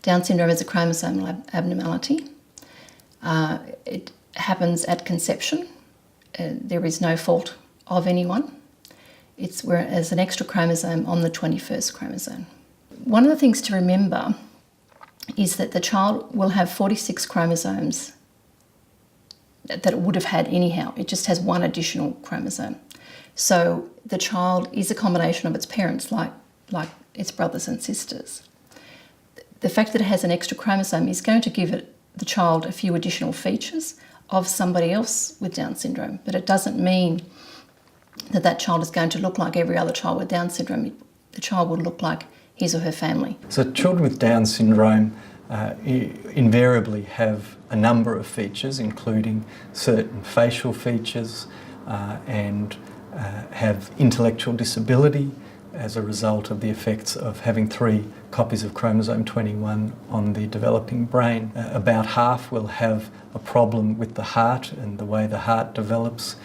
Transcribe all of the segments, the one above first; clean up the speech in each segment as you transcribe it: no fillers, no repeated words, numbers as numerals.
Down syndrome is a chromosomal abnormality. It happens at conception. There is no fault of anyone. It's whereas an extra chromosome on the 21st chromosome. One of the things to remember is that the child will have 46 chromosomes that it would have had anyhow. It just has one additional chromosome. So the child is a combination of its parents, like its brothers and sisters. The fact that it has an extra chromosome is going to give the child a few additional features of somebody else with Down syndrome, but it doesn't mean that that child is going to look like every other child with Down syndrome. The child will look like his or her family. So children with Down syndrome invariably have a number of features, including certain facial features and have intellectual disability as a result of the effects of having 3 copies of chromosome 21 on the developing brain. About half will have a problem with the heart and the way the heart develops.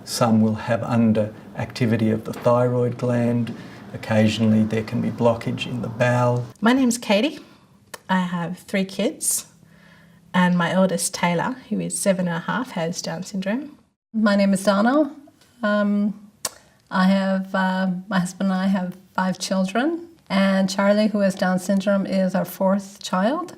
Some will have underactivity of the thyroid gland. Occasionally there can be blockage in the bowel. My name's Katie. I have 3 kids, and my eldest, Taylor, who is 7.5, has Down syndrome. My name is Donna. I have, my husband and I have 5 children, and Charlie, who has Down syndrome, is our 4th child.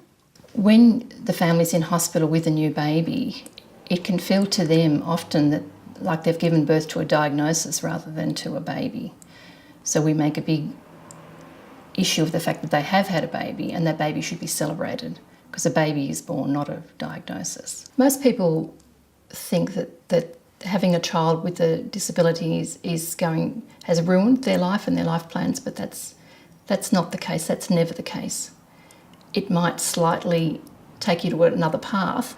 When the family's in hospital with a new baby, it can feel to them often that like they've given birth to a diagnosis rather than to a baby. So we make a big issue of the fact that they have had a baby, and that baby should be celebrated because a baby is born, not a diagnosis. Most people think that having a child with a disability has ruined their life and their life plans, but that's not the case. That's never the case. It might slightly take you to another path,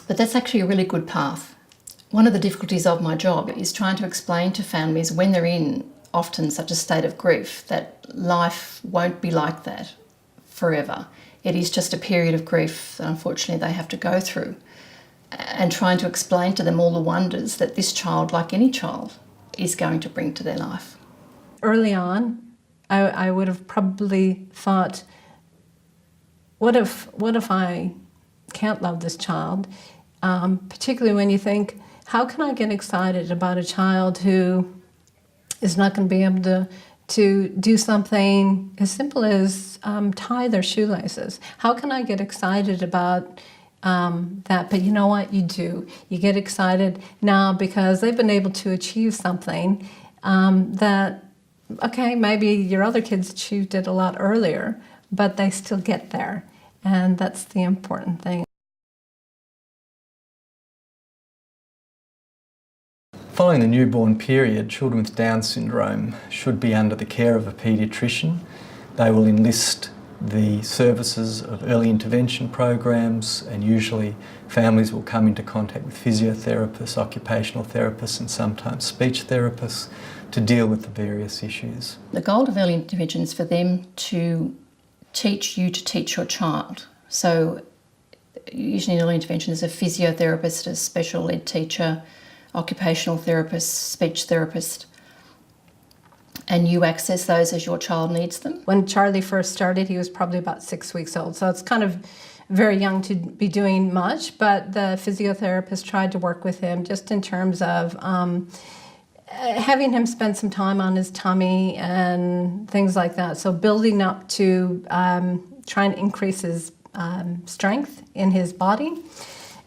but that's actually a really good path. One of the difficulties of my job is trying to explain to families when they're in often such a state of grief that life won't be like that forever. It is just a period of grief that unfortunately they have to go through, and trying to explain to them all the wonders that this child, like any child, is going to bring to their life. Early on, I would have probably thought, what if I can't love this child? Particularly when you think, how can I get excited about a child who is not going to be able to do something as simple as tie their shoelaces? How can I get excited about that? But you know what? You do. You get excited now because they've been able to achieve something that, okay, maybe your other kids achieved it a lot earlier, but they still get there. And that's the important thing. Following the newborn period, children with Down syndrome should be under the care of a paediatrician. They will enlist the services of early intervention programs, and usually families will come into contact with physiotherapists, occupational therapists and sometimes speech therapists to deal with the various issues. The goal of early intervention is for them to teach you to teach your child. So usually in early intervention there's a physiotherapist, a special ed teacher, occupational therapist, speech therapist, and you access those as your child needs them. When Charlie first started, he was probably about 6 weeks old, so it's kind of very young to be doing much, but the physiotherapist tried to work with him just in terms of having him spend some time on his tummy and things like that. So building up to try and increase his strength in his body,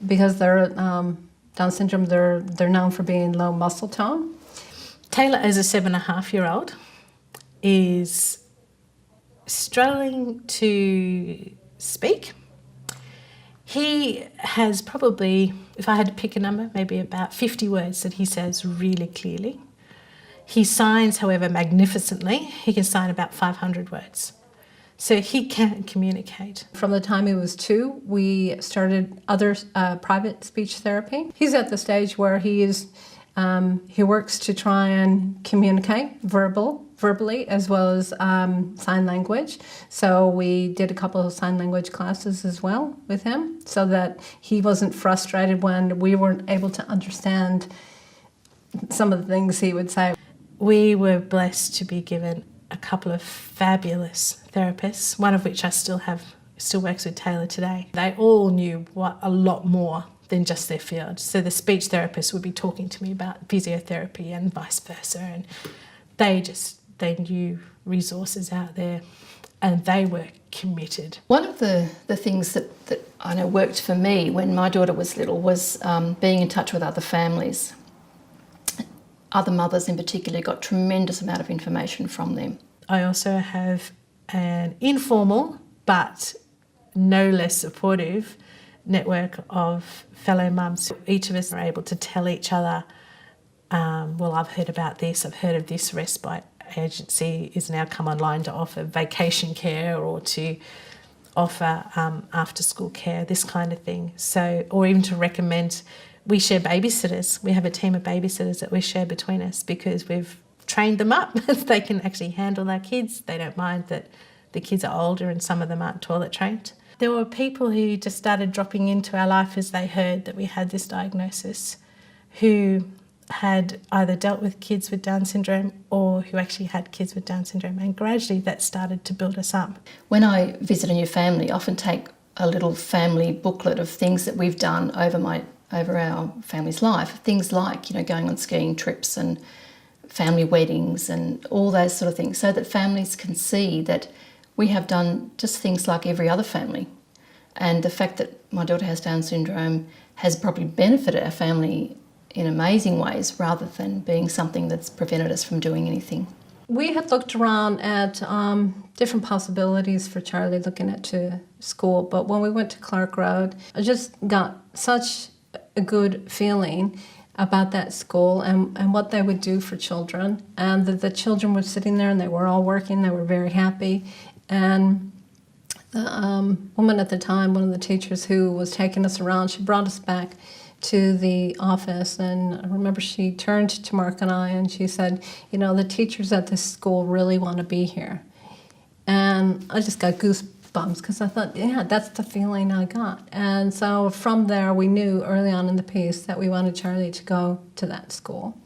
because they're Down syndrome, they're known for being low muscle tone. Taylor, as a 7.5-year-old, is struggling to speak. He has probably, if I had to pick a number, maybe about 50 words that he says really clearly. He signs, however, magnificently. He can sign about 500 words. So he can communicate. From the time he was 2, we started other private speech therapy. He's at the stage where he works to try and communicate verbally as well as sign language. So we did a couple of sign language classes as well with him, so that he wasn't frustrated when we weren't able to understand some of the things he would say. We were blessed to be given a couple of fabulous therapists, one of which I still works with Taylor today. They all knew a lot more than just their field. So the speech therapist would be talking to me about physiotherapy and vice versa, and they knew resources out there, and they were committed. One of the things that I know worked for me when my daughter was little was being in touch with other families. Other mothers in particular got tremendous amount of information from them. I also have an informal but no less supportive network of fellow mums. Each of us are able to tell each other, well, I've heard about this, I've heard of this respite agency is now come online to offer vacation care or to offer after school care, this kind of thing. So, or even to recommend, we share babysitters. We have a team of babysitters that we share between us because we've trained them up. They can actually handle our kids. They don't mind that the kids are older and some of them aren't toilet trained. There were people who just started dropping into our life as they heard that we had this diagnosis, who had either dealt with kids with Down syndrome or who actually had kids with Down syndrome, and gradually that started to build us up. When I visit a new family, I often take a little family booklet of things that we've done over our family's life, things like, going on skiing trips and family weddings and all those sort of things, so that families can see that we have done just things like every other family. And the fact that my daughter has Down syndrome has probably benefited our family in amazing ways rather than being something that's prevented us from doing anything. We had looked around at different possibilities for Charlie looking at to school, but when we went to Clark Road, I just got such a good feeling about that school and what they would do for children, and the children were sitting there and they were all working, they were very happy. And the woman at the time, one of the teachers who was taking us around, she brought us back to the office, and I remember she turned to Mark and I and she said, the teachers at this school really want to be here. And I just got goosebumps because I thought, yeah, that's the feeling I got. And so from there we knew early on in the piece that we wanted Charlie to go to that school.